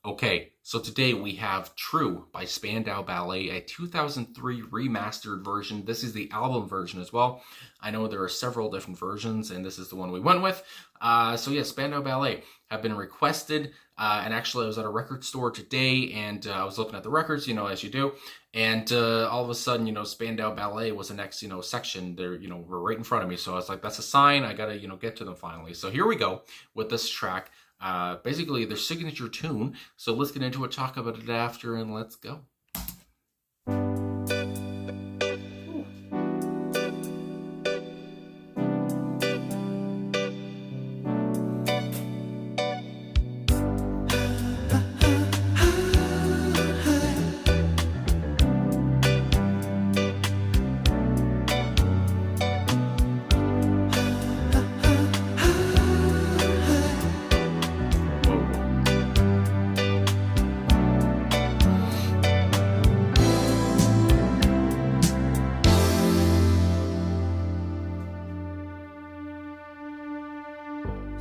Okay, so today we have True by Spandau Ballet, a 2003 remastered version. This is the album version as well. I know there are several different versions, and this is the one we went with. So yeah, Spandau Ballet have been requested, and actually I was at a record store today, and I was looking at the records, as you do, and all of a sudden, Spandau Ballet was the next, section. They're, were right in front of me, so I was like, that's a sign. I gotta, get to them finally. So here we go with this track. Basically their signature tune. So let's get into it, talk about it after, and let's go.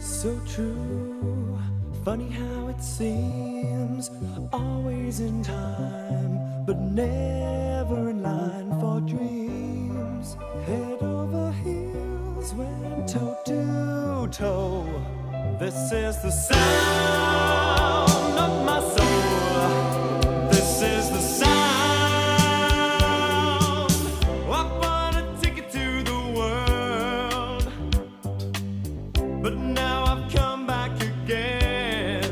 So true, funny how it seems, always in time, but never in line for dreams. Head over heels, went toe to toe. This is the sound of my soul. This is the sound. I bought a ticket to the world, but now I've come back again.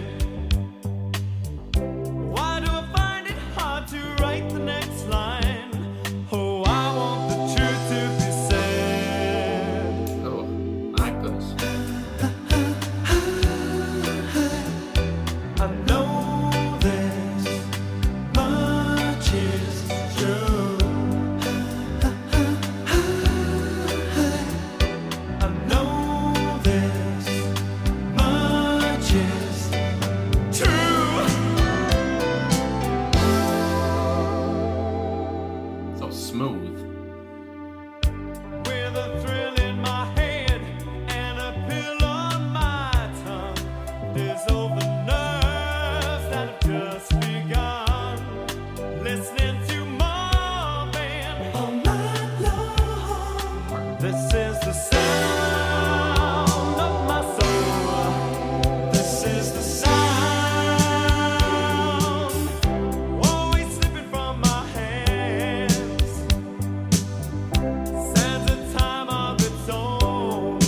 Why do I find it hard to write the next line? Oh, I want the truth to be said. Oh, my goodness. I know this much is true. I know this much is true. So smooth. With a thrill in my head and a pill on my tongue, there's over nerves that have just begun. Listening to Marvin all night long. This is the sound of my soul. This is the sound, always slipping from my hands. Stands a time of its own.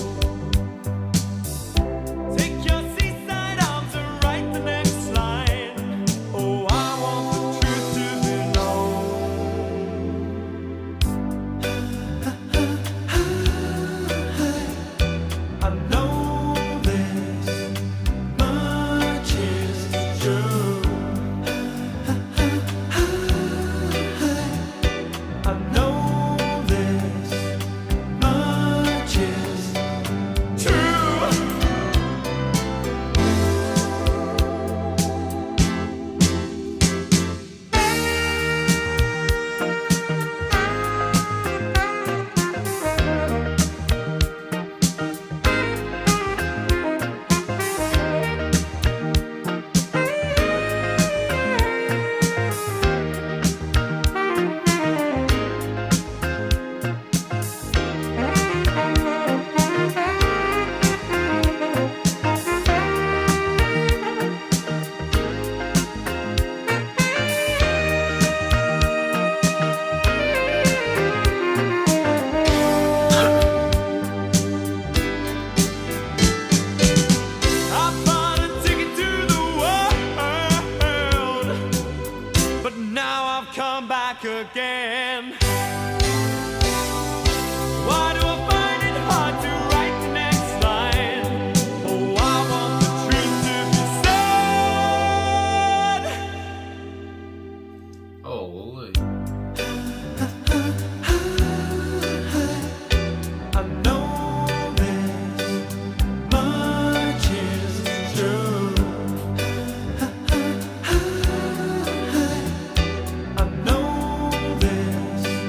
Take your seaside arms and write the next line. Oh, I want the truth to be known. I know this much is true. I know this much is true. I bought a ticket to the world, but now I've come back again. Why do I find it hard to write the next line? Oh, I want the truth to be said. Holy. I know this much is true. I know this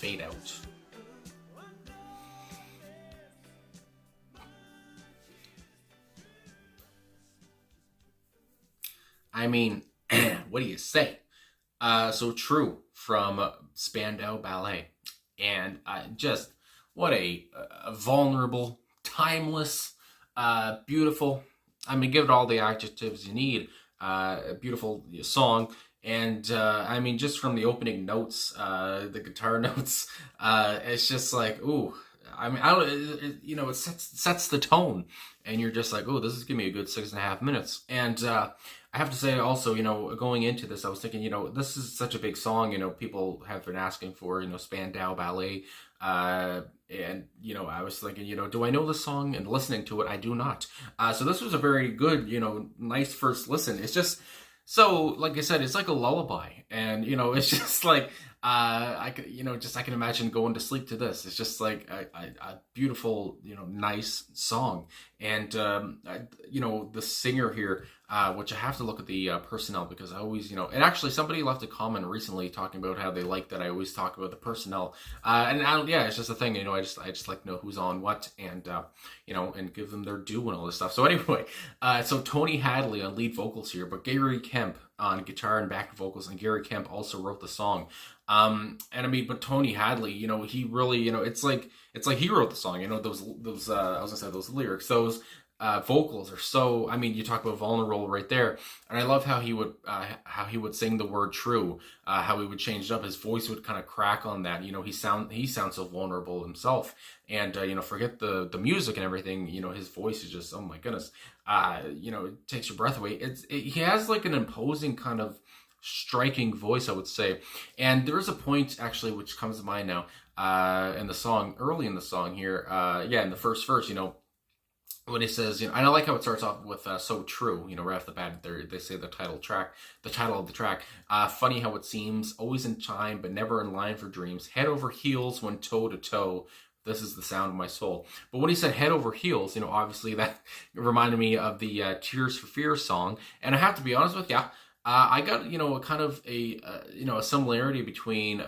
fade out. I mean, what do you say? So True from Spandau Ballet. And just what a vulnerable, timeless, beautiful, I mean, give it all the adjectives you need. A beautiful song. And I mean, just from the opening notes, the guitar notes, it's just like, ooh. I mean, it sets the tone, and you're just like, oh, this is giving me a good 6.5 minutes. And I have to say also, going into this, I was thinking, this is such a big song. People have been asking for, Spandau Ballet, and I was thinking, do I know the song? And listening to it, I do not. So this was a very good, nice first listen. It's just so, like I said, it's like a lullaby, and it's just like. I can imagine going to sleep to this. It's just like a beautiful, nice song. And, the singer here, which I have to look at the personnel, because I always, and actually somebody left a comment recently talking about how they like that I always talk about the personnel. It's just a thing, I just like to know who's on what, and, and give them their due and all this stuff. So anyway, so Tony Hadley on lead vocals here, but Gary Kemp on guitar and back vocals, and Gary Kemp also wrote the song. And I mean, but Tony Hadley, he really, it's like he wrote the song, those I was gonna say those lyrics, those vocals are so, I mean, you talk about vulnerable right there. And I love how he would sing the word true, how he would change it up. His voice would kind of crack on that. He sounds so vulnerable himself. And, forget the music and everything, his voice is just, oh my goodness, it takes your breath away. He has like an imposing kind of striking voice, I would say. And there is a point actually which comes to mind now in the song, early in the song here, in the first verse, when he says, and I like how it starts off with so true, right off the bat, they say the title of the track. Funny how it seems, always in time, but never in line for dreams. Head over heels when toe to toe. This is the sound of my soul. But when he said head over heels, obviously that reminded me of the Tears for Fears song. And I have to be honest with you, I got, a kind of a similarity between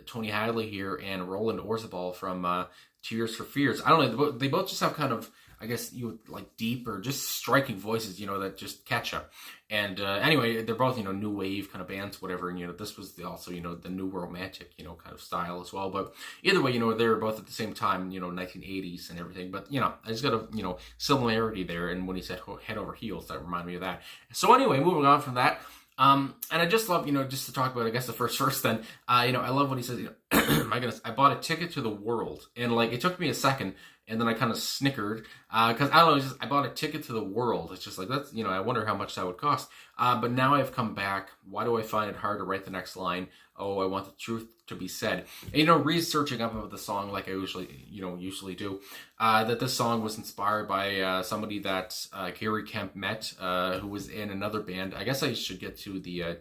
Tony Hadley here and Roland Orzabal from Tears for Fears. I don't know, they both just have kind of, I guess you would like deep or just striking voices, that just catch up. And anyway, they're both, new wave kind of bands, whatever. And, this was also, the new romantic, kind of style as well. But either way, they were both at the same time, 1980s and everything. But, I just got a, similarity there. And when he said head over heels, that reminded me of that. So anyway, moving on from that. And I just love, just to talk about, I guess, the first verse then, I love when he says, my goodness, I bought a ticket to the world. And like, it took me a second. And then I kind of snickered, because I don't know, I bought a ticket to the world. It's just like, that's, I wonder how much that would cost. But now I've come back. Why do I find it hard to write the next line? Oh, I want the truth to be said. And, researching up about the song like I usually do, that this song was inspired by somebody that Gary Kemp met, who was in another band. I guess I should get to the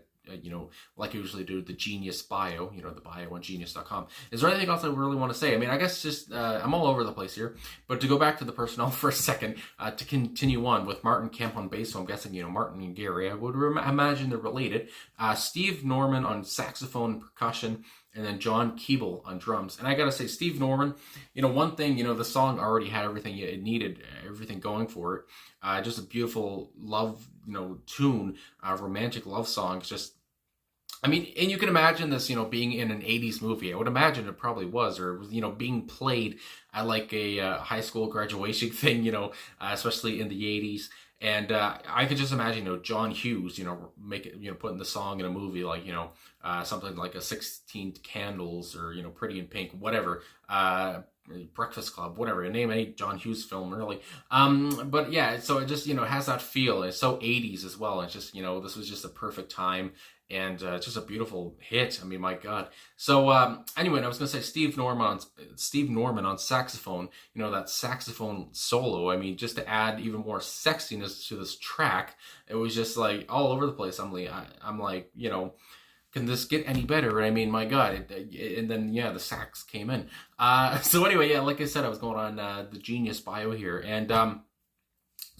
like I usually do, the Genius bio, the bio on genius.com. Is there anything else I really want to say? I mean, I guess just, I'm all over the place here, but to go back to the personnel for a second, to continue on with Martin Kemp on bass, so I'm guessing, Martin and Gary, I would imagine they're related. Steve Norman on saxophone and percussion, and then John Keeble on drums. And I gotta say, Steve Norman, one thing, the song already had everything it needed, everything going for it. Just a beautiful love, tune, romantic love song. It's just, I mean, and you can imagine this, being in an 80s movie. I would imagine it probably was, or, being played at like a high school graduation thing, especially in the 80s. And I could just imagine, John Hughes, putting the song in a movie like, something like a 16 Candles or, Pretty in Pink, whatever, Breakfast Club, whatever, name any John Hughes film, really. But yeah, so it just, has that feel. It's so 80s as well. It's just, this was just a perfect time. And just a beautiful hit. I mean, my God. So anyway, I was going to say Steve Norman on saxophone, that saxophone solo. I mean, just to add even more sexiness to this track, it was just like all over the place. I'm like, can this get any better? I mean, my God. And then, the sax came in. So anyway, like I said, I was going on the Genius bio here. And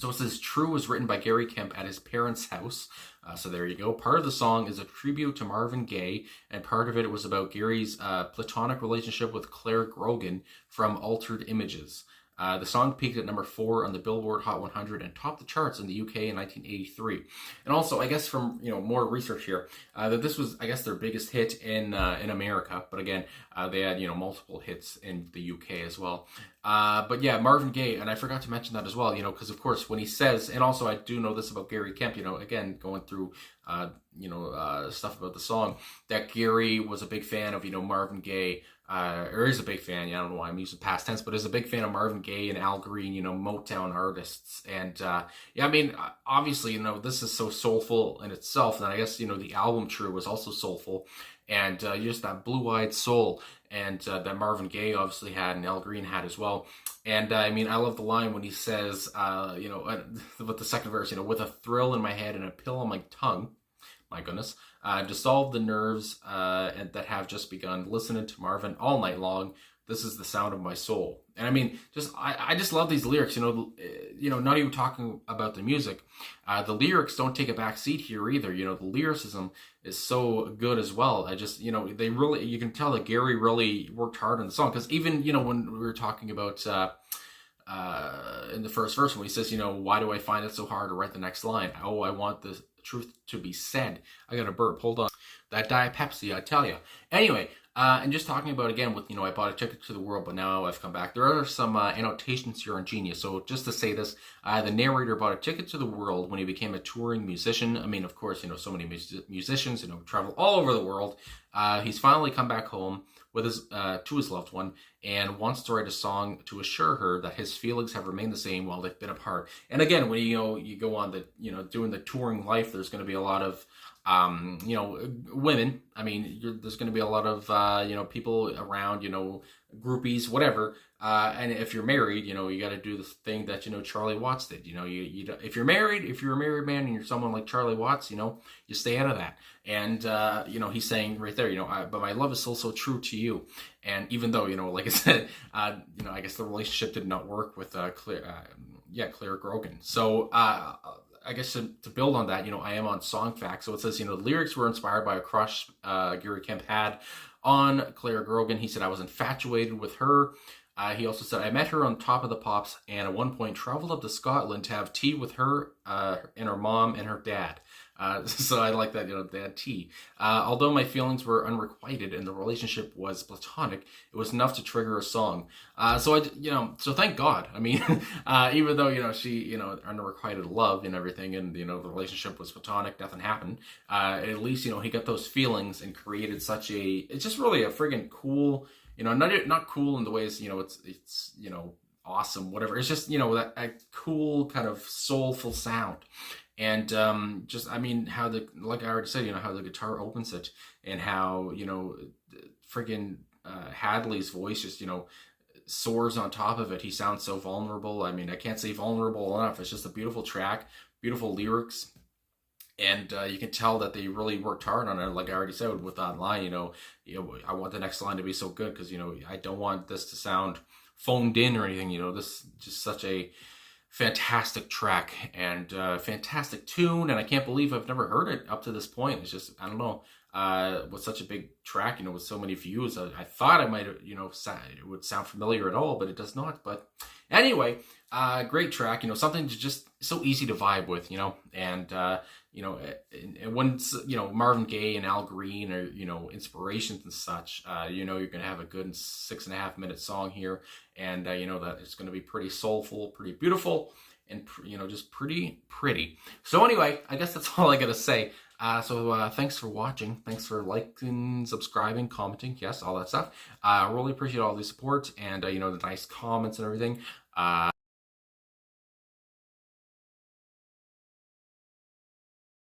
So it says True was written by Gary Kemp at his parents' house. So there you go. Part of the song is a tribute to Marvin Gaye, and part of it was about Gary's platonic relationship with Claire Grogan from Altered Images. The song peaked at number 4 on the Billboard Hot 100 and topped the charts in the UK in 1983. And also, I guess from more research here, that this was, I guess, their biggest hit in America. But again, they had multiple hits in the UK as well. But yeah, Marvin Gaye, and I forgot to mention that as well. Because of course when he says, and also I do know this about Gary Kemp. Again going through stuff about the song, that Gary was a big fan of Marvin Gaye. Or is a big fan. I don't know why I'm using past tense, but is a big fan of Marvin Gaye and Al Green, Motown artists. And yeah, I mean, obviously, this is so soulful in itself. And I guess, the album True was also soulful. And just that blue-eyed soul and that Marvin Gaye obviously had and Al Green had as well. And I mean, I love the line when he says, with the second verse, with a thrill in my head and a pill on my tongue. My goodness, dissolve the nerves and that have just begun. Listening to Marvin all night long. This is the sound of my soul. And I mean, I just love these lyrics. Not even talking about the music. The lyrics don't take a back seat here either. The lyricism is so good as well. I just, they really, you can tell that Gary really worked hard on the song, because even when we were talking about in the first verse when he says, why do I find it so hard to write the next line? Oh, I want the truth to be said. I got a burp. Hold on. That Diet Pepsi, I tell you. Anyway, and just talking about again with, I bought a ticket to the world, but now I've come back. There are some annotations here on Genius. So just to say this, the narrator bought a ticket to the world when he became a touring musician. I mean, of course, so many musicians, travel all over the world. He's finally come back home with his to his loved one and wants to write a song to assure her that his feelings have remained the same while they've been apart. And again, when you go on the doing the touring life, there's going to be a lot of women. I mean, there's going to be a lot of people around, groupies, whatever. And if you're married, you got to do the thing that Charlie Watts did. If you're married, if you're a married man and you're someone like Charlie Watts, you stay out of that. And he's saying right there, but my love is still so true to you. And even though like I said, I guess the relationship did not work with Claire Grogan. So I guess to build on that, I am on Song Facts. So it says, the lyrics were inspired by a crush Gary Kemp had on Claire Grogan. He said, I was infatuated with her. He also said, I met her on Top of the Pops and at one point traveled up to Scotland to have tea with her and her mom and her dad. So I like that, they had tea. Although my feelings were unrequited and the relationship was platonic, it was enough to trigger a song. So thank God. I mean, even though, she, unrequited love and everything and, the relationship was platonic, nothing happened. At least, he got those feelings and created it's just really a friggin' cool, not cool in the ways, it's awesome, whatever. It's just, that cool kind of soulful sound. And how like I already said, how the guitar opens it and how, friggin' Hadley's voice just, soars on top of it. He sounds so vulnerable. I mean, I can't say vulnerable enough. It's just a beautiful track, beautiful lyrics. And you can tell that they really worked hard on it. Like I already said with that line, I want the next line to be so good because, I don't want this to sound phoned in or anything. This is just such a fantastic track and fantastic tune. And I can't believe I've never heard it up to this point. It's just, I don't know, with such a big track, with so many views. I thought I might have, it would sound familiar at all, but it does not. But anyway, great track, something to just so easy to vibe with, and when, Marvin Gaye and Al Green are, inspirations and such, you're going to have a good 6.5 minute song here. And, that it's going to be pretty soulful, pretty beautiful, and, just pretty pretty. So anyway, I guess that's all I got to say. So thanks for watching. Thanks for liking, subscribing, commenting. Yes, all that stuff. I really appreciate all the support and, the nice comments and everything.